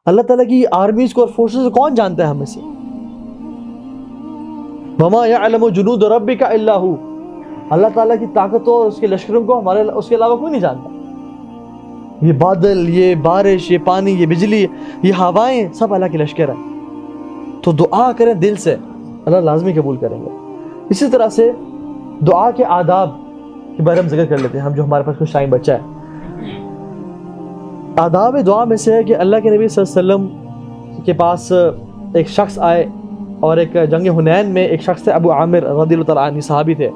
اللہ تعالیٰ کی آرمیز کو اور فورسز کو کون جانتا ہے ہمیں سے؟ وَمَا يَعْلَمُ جُنُودَ رَبِّكَ إِلَّا هُ، اللہ تعالیٰ کی طاقتوں اور اس کے لشکروں کو اس کے علاوہ کوئی نہیں جانتا. یہ بادل، یہ بارش، یہ پانی، یہ بجلی، یہ ہوائیں، سب اللہ کے لشکر ہیں. تو دعا کریں دل سے، اللہ لازمی قبول کریں گے. اسی طرح سے دعا کے آداب کے بارے میں ذکر کر لیتے ہیں ہم، جو ہمارے پاس کچھ ٹائم بچا ہے. آداب دعا میں سے ہے کہ اللہ کے نبی صلی اللہ علیہ وسلم کے پاس ایک شخص آئے، اور ایک جنگ حنین میں ایک شخص تھے ابو عامر رضی اللہ تعالیٰ عنہ، صحابی تھے.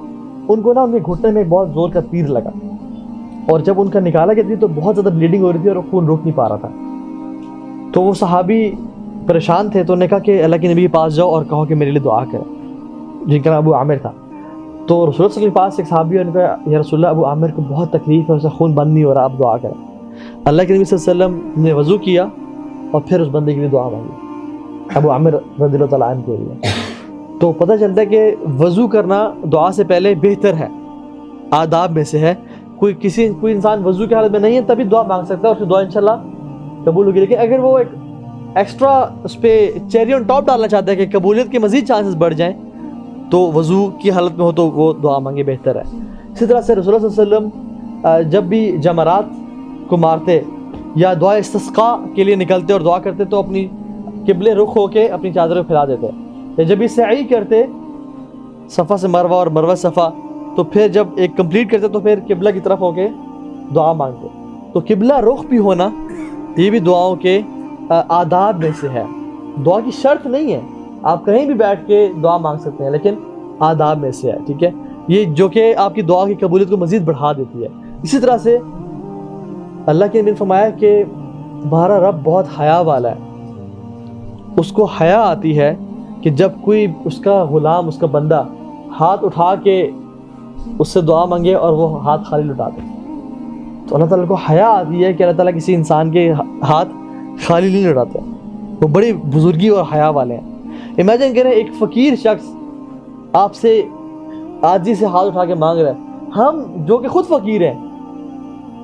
ان کو نا ان کے گھٹنے میں بہت زور کا تیر لگا، اور جب ان کا نکالا گیا تھی تو بہت زیادہ بلیڈنگ ہو رہی تھی اور خون روک نہیں پا رہا تھا. تو وہ صحابی پریشان تھے، تو انہوں نے کہا کہ اللہ کے نبی کے پاس جاؤ اور کہو کہ میرے لیے دعا کریں، جن کا نام ابو عامر تھا. تو رسول اللہ صلی اللہ علیہ وسلم کے پاس ایک صحابی ہے، انہوں نے کہا یا رسول اللہ ابو عامر کو بہت تکلیف ہے، اسے خون بند نہیں ہو رہا، آپ دعا کریں. اللہ کے نبی صلی اللہ علیہ وسلم نے وضو کیا اور پھر اس بندے کے لیے دعا مانگی، ابو عامر رضی اللہ تعالیٰ عنہ کے لیے. تو پتہ چلتا ہے کہ وضو کرنا دعا سے پہلے بہتر ہے، آداب میں سے ہے. کوئی انسان وضو کی حالت میں نہیں ہے تبھی دعا مانگ سکتا ہے، اور اس کی دعا انشاءاللہ قبول ہوگی. لیکن اگر وہ ایک ایکسٹرا اس پہ چیری آن ٹاپ ڈالنا چاہتا ہے کہ قبولیت کے مزید چانسز بڑھ جائیں، تو وضو کی حالت میں ہو تو وہ دعا مانگے بہتر ہے. اسی طرح سے رسول اللہ صلی اللہ علیہ وسلم جب بھی جمرات کو مارتے یا دعا استسقاء کے لیے نکلتے اور دعا کرتے تو اپنی قبلے رخ ہو کے اپنی چادر کو پھیلا دیتے. یا جب بھی سعی کرتے صفا سے مروہ اور مروہ صفا، تو پھر جب ایک کمپلیٹ کرتے تو پھر قبلہ کی طرف ہو کے دعا مانگتے. تو قبلہ رخ بھی ہونا یہ بھی دعاؤں کے آداب میں سے ہے. دعا کی شرط نہیں ہے، آپ کہیں بھی بیٹھ کے دعا مانگ سکتے ہیں، لیکن آداب میں سے ہے. ٹھیک ہے، یہ جو کہ آپ کی دعا کی قبولیت کو مزید بڑھا دیتی ہے. اسی طرح سے اللہ کے نبی نے فرمایا کہ تمہارا رب بہت حیا والا ہے. اس کو حیا آتی ہے کہ جب کوئی اس کا غلام، اس کا بندہ ہاتھ اٹھا کے اس سے دعا مانگے اور وہ ہاتھ خالی لٹا دے. تو اللہ تعالیٰ کو حیا آتی ہے کہ اللہ تعالیٰ کسی انسان کے ہاتھ خالی نہیں لٹاتے، وہ بڑی بزرگی اور حیا والے ہیں. امیجن کریں ایک فقیر شخص آپ سے عاجزی سے ہاتھ اٹھا کے مانگ رہا ہے. ہم جو کہ خود فقیر ہیں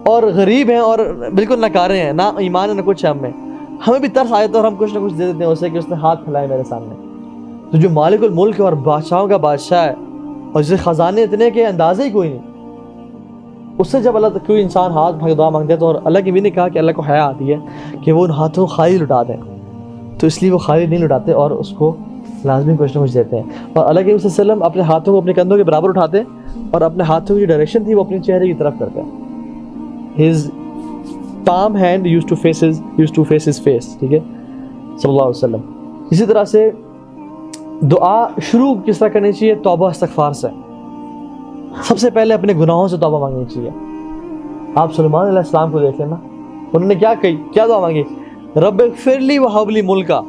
اور غریب ہیں اور بالکل ناکارے ہیں، نہ ایمان ہے نہ کچھ ہے ہم میں، ہمیں بھی ترس آئے تو اور ہم کچھ نہ کچھ دے دیتے ہیں اسے کہ اس نے ہاتھ پھیلائے میرے سامنے. تو جو مالک الملک اور بادشاہوں کا بادشاہ ہے اور جسے خزانے اتنے کہ اندازے ہی کوئی نہیں، اس سے جب اللہ کوئی انسان ہاتھ اٹھا کے دعا مانگتا ہے تو، اور اللہ کی بھی نے کہا کہ اللہ کو حیا آتی ہے کہ وہ ان ہاتھوں کو خالی لٹا دیں، تو اس لیے وہ خالی نہیں لٹاتے اور اس کو لازمی کچھ نہ کچھ دیتے ہیں. اور اللہ کے نبی صلی اللہ علیہ وسلم اپنے ہاتھوں کو اپنے کندھوں کے برابر اٹھاتے اور اپنے ہاتھوں کی ڈائریکشن تھی وہ اپنے چہرے کی طرف کرتے ہیں. His palm hand used to face his face. ٹھیک ہے، صلی اللہ علیہ وسلم. اسی طرح سے دعا شروع کس طرح کرنی چاہیے؟ توبہ استغفار سے. سب سے پہلے اپنے گناہوں سے توبہ مانگنی چاہیے. آپ سلیمان علیہ السلام کو دیکھ لینا، انہوں نے کیا دعا مانگی؟ رب اغفر لی وہب لی ملکا،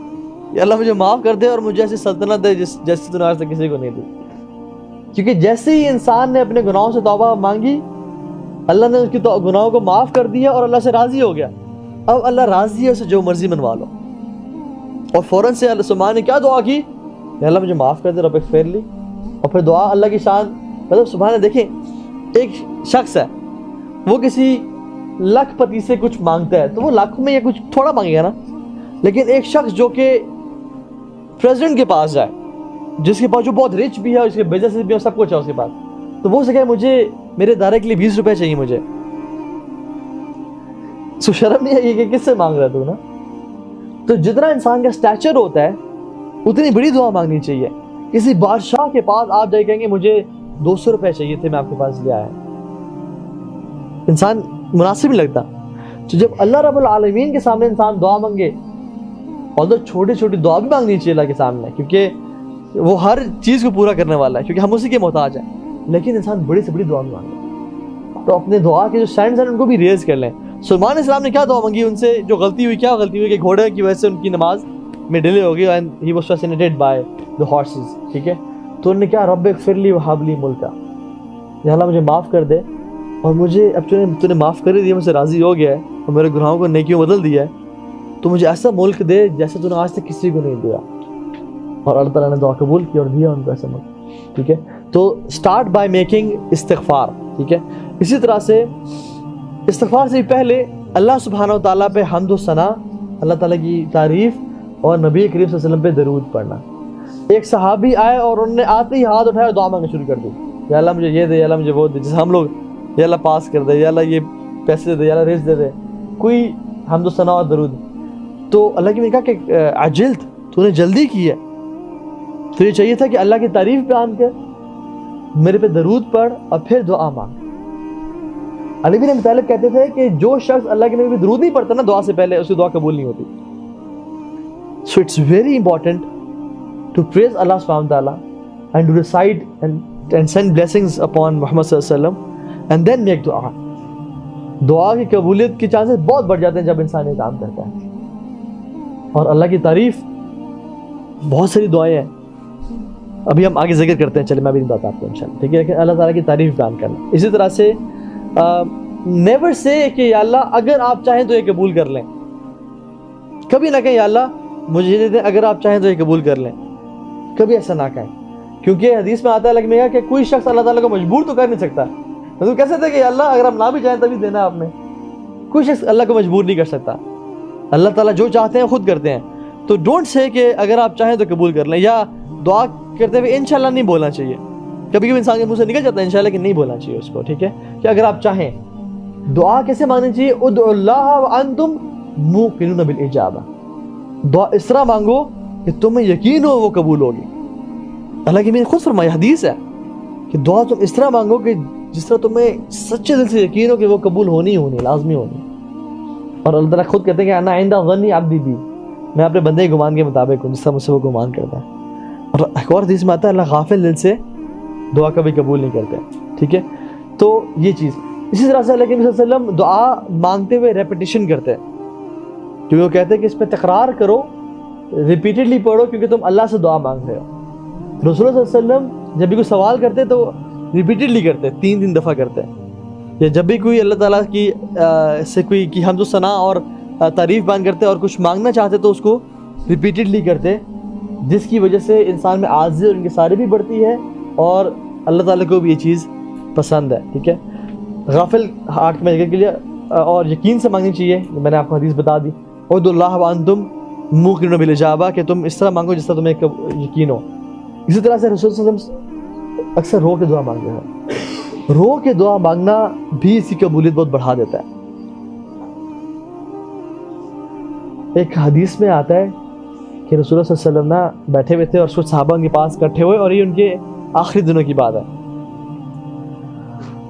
کہ اللہ مجھے معاف کر دے اور مجھے ایسی سلطنت دے جیسی تو نے آج تک کسی کو نہیں دی. کیونکہ جیسے ہی انسان نے اپنے گناہوں سے توبہ مانگی، اللہ نے اس کی گناہوں کو معاف کر دیا اور اللہ سے راضی ہو گیا. اب اللہ راضی ہے، اسے جو مرضی منوا لو. اور فوراً سے سلیمان نے کیا دعا کی؟ اللہ مجھے معاف کر دے، رب اغفر لی. اور پھر دعا اللہ کی شان، مطلب سبحان اللہ. دیکھیں ایک شخص ہے، وہ کسی لاکھ پتی سے کچھ مانگتا ہے تو وہ لاکھ میں یا کچھ تھوڑا مانگے گا نا. لیکن ایک شخص جو کہ پریزیڈنٹ کے پاس جائے، جس کے پاس جو بہت رچ بھی ہے، اس کے بزنس بھی ہے، سب کچھ ہے اس کے پاس، تو وہ اسے کہے مجھے میرے ادارے کے لیے 20 روپے چاہیے مجھے، سو شرم نہیں ہے کہ کس سے مانگ رہا ہے تو نا. تو جتنا انسان کا اسٹیچر ہوتا ہے اتنی بڑی دعا مانگنی چاہیے. کسی بادشاہ کے پاس آپ جائے کہیں گے مجھے 200 روپے چاہیے تھے، میں آپ کے پاس لے آیا، انسان مناسب نہیں لگتا. تو جب اللہ رب العالمین کے سامنے انسان دعا مانگے، اور تو چھوٹی چھوٹی دعا بھی مانگنی چاہیے اللہ کے سامنے، کیونکہ وہ ہر چیز کو پورا کرنے والا ہے، کیونکہ ہم اسی کے محتاج ہیں. لیکن انسان بڑی سے بڑی دعا مانگے تو اپنے دعا کے جو سینڈز ہیں ان کو بھی ریز کر لیں. سلیمان علیہ السلام نے کیا دعا مانگی؟ ان سے جو غلطی ہوئی کہ گھوڑے کی وجہ سے ان کی نماز میں ڈیلے ہو گئی، and he was fascinated by the horses. ٹھیک ہے، تو انہوں نے کیا؟ رب اغفر لی وہب لی ملکا، یا اللہ مجھے معاف کر دے اور مجھے اب تو نے معاف کر دیا، مجھ سے راضی ہو گیا ہے اور میرے گناہوں کو نیکیوں بدل دیا ہے، تو مجھے ایسا ملک دے جیسے تو نے آج تک کسی کو نہیں دیا. اور اللہ تعالیٰ نے دعا قبول کی اور دیا ان کو ایسا ملک. ٹھیک ہے، تو اسٹارٹ بائی میکنگ استغفار. ٹھیک ہے، اسی طرح سے استغفار سے پہلے اللہ سبحانہ و تعالیٰ پہ حمد و ثنا اللہ تعالیٰ کی تعریف اور نبی کریم صلی اللہ علیہ وسلم پہ درود پڑھنا. ایک صحابی آئے اور انہوں نے آتے ہی ہاتھ اٹھایا اور دعا مانگنا شروع کر دی. یا اللہ مجھے یہ دے, یا اللہ مجھے وہ دے, جیسے ہم لوگ یا اللہ پاس کر دے, یا اللہ یہ پیسے دے دے, یا اللہ رزق دے دے, کوئی حمد و ثنا اور درود. تو اللہ کی نے کہا کہ عجلت, تو نے جلدی کی ہے, تجھے چاہیے تھا کہ اللہ کی تعریف بیان کر, میرے پہ درود پڑھ اور پھر دعا مانگ. علی بن ابی طالب کہتے تھے کہ جو شخص اللہ کے نبی پہ درود نہیں پڑھتا نا دعا سے پہلے, اس کی دعا قبول نہیں ہوتی. So it's very important to praise Allah subhanahu wa ta'ala and to recite and send blessings upon Muhammad sallallahu alaihi wasallam and then make dua. دعا کی قبولیت کی چانسز بہت بڑھ جاتے ہیں جب انسان یہ کام کرتا ہے. اور اللہ کی تعریف, بہت ساری دعائیں ہیں, ابھی ہم آگے ذکر کرتے ہیں, چلے میں بھی نہیں بتاتا آپ کو انشاءاللہ, ٹھیک ہے. لیکن اللہ تعالیٰ کی تعریف بیان کرنا. اسی طرح سے نیور سے کہ یا اللہ اگر آپ چاہیں تو یہ قبول کر لیں. کبھی نہ کہیں یا اللہ مجھے دے دیں, اگر آپ چاہیں تو یہ قبول کر لیں. کبھی ایسا نہ کہیں, کیونکہ حدیث میں آتا ہے اللہ کہ کوئی شخص اللہ تعالیٰ کو مجبور تو کر نہیں سکتا. تو کہہ سکتے کہ اللہ اگر ہم نہ بھی چاہیں تبھی دینا آپ نے. کوئی شخص اللہ کو مجبور نہیں کر سکتا. اللہ تعالیٰ جو چاہتے ہیں خود کرتے ہیں. تو ڈونٹ سے کہ اگر آپ چاہیں تو قبول کر لیں, یا دعا کرتے ہوئے انشاءاللہ نہیں بولنا چاہیے. کبھی کبھی انسان کے منہ سے نکل جاتا ہے انشاءاللہ کہ نہیں بولنا چاہیے اس کو, ٹھیک ہے, کہ اگر آپ چاہیں. دعا کیسے مانگنی چاہیے؟ ادعوا اللہ وانتم موقنون بالاجابہ. دعا اس طرح مانگو کہ تمہیں یقین ہو وہ قبول ہوگی. اللہ کی میں نے خود فرمایا, حدیث ہے کہ دعا تم اس طرح مانگو کہ جس طرح تمہیں سچے دل سے یقین ہو کہ وہ قبول ہونی لازمی ہونی. اور اللہ تعالیٰ خود کہتے ہیں کہ انا عند ظن عبدی بی, میں اپنے بندے کے گمان کے مطابق ہوں جس طرح مجھ سے وہ گمان کرتا ہے. اور ایک اور حدیث میں آتا ہے اللہ غافل دل سے دعا کبھی قبول نہیں کرتے, ٹھیک ہے. تو یہ چیز. اسی طرح سے اللہ کے نبی صلی اللہ علیہ وسلم دعا مانگتے ہوئے ریپیٹیشن کرتے ہیں, کیونکہ وہ کہتے ہیں کہ اس پہ تکرار کرو, ریپیٹڈلی پڑھو, کیونکہ تم اللہ سے دعا مانگ رہے ہو. رسول اللہ صلی اللہ علیہ وسلم جب بھی کوئی سوال کرتے تو ریپیٹڈلی کرتے, 3 دفعہ کرتے. یا جب بھی کوئی اللہ تعالیٰ کی سے کوئی کی حمد و ثنا اور تعریف بیان کرتے اور کچھ مانگنا چاہتے تو اس کو ریپیٹڈلی کرتے, جس کی وجہ سے انسان میں عاجزی اور انکساری بھی بڑھتی ہے اور اللہ تعالیٰ کو بھی یہ چیز پسند ہے, ٹھیک ہے. غافل ہارٹ میں جگہ کے لیے اور یقین سے مانگنی چاہیے. میں نے آپ کو حدیث بتا دی, ادعوا اللہ وانتم موقنون بالاجابہ, کہ تم اس طرح مانگو جس طرح تمہیں یقین ہو. اسی طرح سے رسول صلی اللہ علیہ وسلم اکثر رو کے دعا مانگتے ہیں. رو کے دعا مانگنا بھی اس کی قبولیت بہت بڑھا دیتا ہے. ایک حدیث میں آتا ہے کہ رسول اللہ صلی اللہ علیہ وسلم نا بیٹھے ہوئے تھے اور کچھ صحابہ ان کے پاس اکٹھے ہوئے, اور یہ ان کے آخری دنوں کی بات ہے.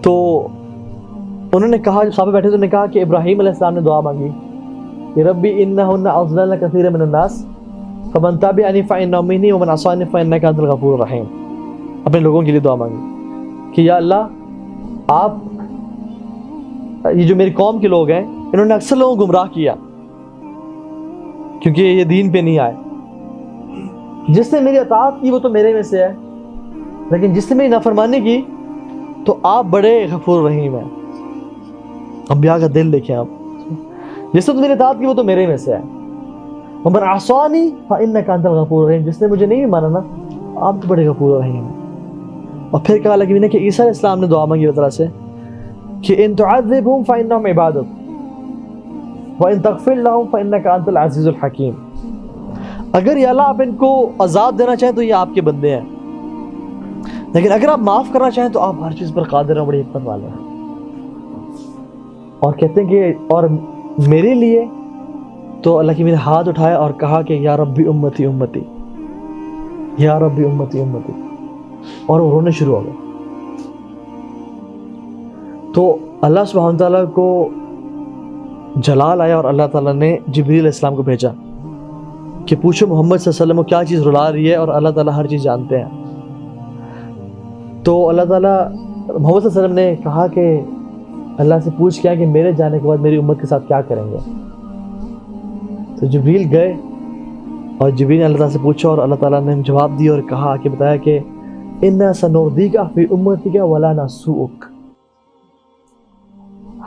تو انہوں نے کہا, صحابہ بیٹھے تو انہوں نے کہا کہ ابراہیم علیہ السلام نے دعا مانگی کہ ربی انہن اضللن کثیر من الناس فمن تبعنی فانہ منی ومن عصانی فانک انت الغفور الرحیم. اپنے لوگوں کے لیے دعا مانگی کہ یا اللہ آپ, یہ جو میری قوم کے لوگ ہیں انہوں نے اکثر لوگوں کو گمراہ کیا کیونکہ یہ دین پہ نہیں آئے. جس نے میری اطاعت کی وہ تو میرے میں سے ہے, لیکن جس نے میری نافرمانی کی تو آپ بڑے غفور رحیم ہیں. انبیاء کا دل دیکھیں آپ, جس نے میری اطاعت کی وہ تو میرے میں سے ہے. ومن عصانی فانک انت الغفور الرحیم, جس نے مجھے نہیں مانا نا آپ تو بڑے غفور رحیم ہیں. اور پھر کہا لگی نے کہ عیسیٰ علیہ السلام نے دعا مانگی اللہ تعالیٰ سے کہ ان تعذبهم فانهم عبادک وان تغفر لهم فانک انت العزیز الحکیم. اگر یا اللہ آپ ان کو عذاب دینا چاہیں تو یہ آپ کے بندے ہیں, لیکن اگر آپ معاف کرنا چاہیں تو آپ ہر چیز پر قادر ہیں, بڑی حکمت والے ہیں. اور کہتے ہیں کہ اور میرے لیے تو اللہ کی میرے ہاتھ اٹھایا اور کہا کہ یا ربی امتی امتی, یا ربی امتی امتی, اور وہ رونے شروع ہو گئے. تو اللہ سبحانہ تعالیٰ کو جلال آیا اور اللہ تعالیٰ نے جبریل علیہ السلام کو بھیجا کہ پوچھو محمد صلی اللہ علیہ وسلم کو کیا چیز رلا رہی ہے, اور اللہ تعالیٰ ہر چیز جانتے ہیں. تو اللہ تعالیٰ محمد صلی اللہ علیہ وسلم نے کہا کہ اللہ سے پوچھ کیا کہ میرے جانے کے بعد میری امت کے ساتھ کیا کریں گے. تو جبریل گئے اور جبریل نے اللہ تعالیٰ سے پوچھا اور اللہ تعالیٰ نے جواب دیا اور کہا کہ بتایا کہ اِنَّا سَنُرْضِيكَ فِي أُمَّتِكَ وَلَا نَسُوءُكَ,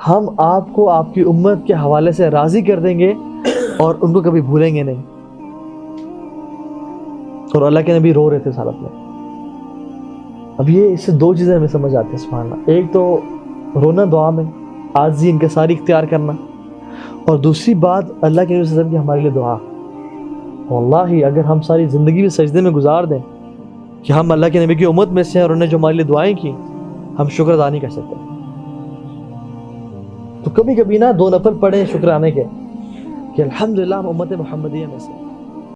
ہم آپ کو آپ کی امت کے حوالے سے راضی کر دیں گے اور ان کو کبھی بھولیں گے نہیں. اور اللہ کے نبی رو رہے تھے حالت میں. اب یہ اس سے 2 چیزیں ہمیں سمجھ آتی ہیں سبحان اللہ. ایک تو رونا دعا میں عاجزی انکساری اختیار کرنا, اور دوسری بات اللہ کے نبی صلی اللہ علیہ وسلم کی ہمارے لیے دعا. واللہ اگر ہم ساری زندگی بھی سجدے میں گزار دیں کہ ہم اللہ کے نبی کی امت میں سے ہیں اور انہوں نے جو ہمارے لیے دعائیں کی ہم شکر ادا نہیں کر سکتے. تو کبھی کبھی نا 2 نفل پڑھیں شکرانے کے کہ الحمدللہ ہم امت محمدیہ میں سے.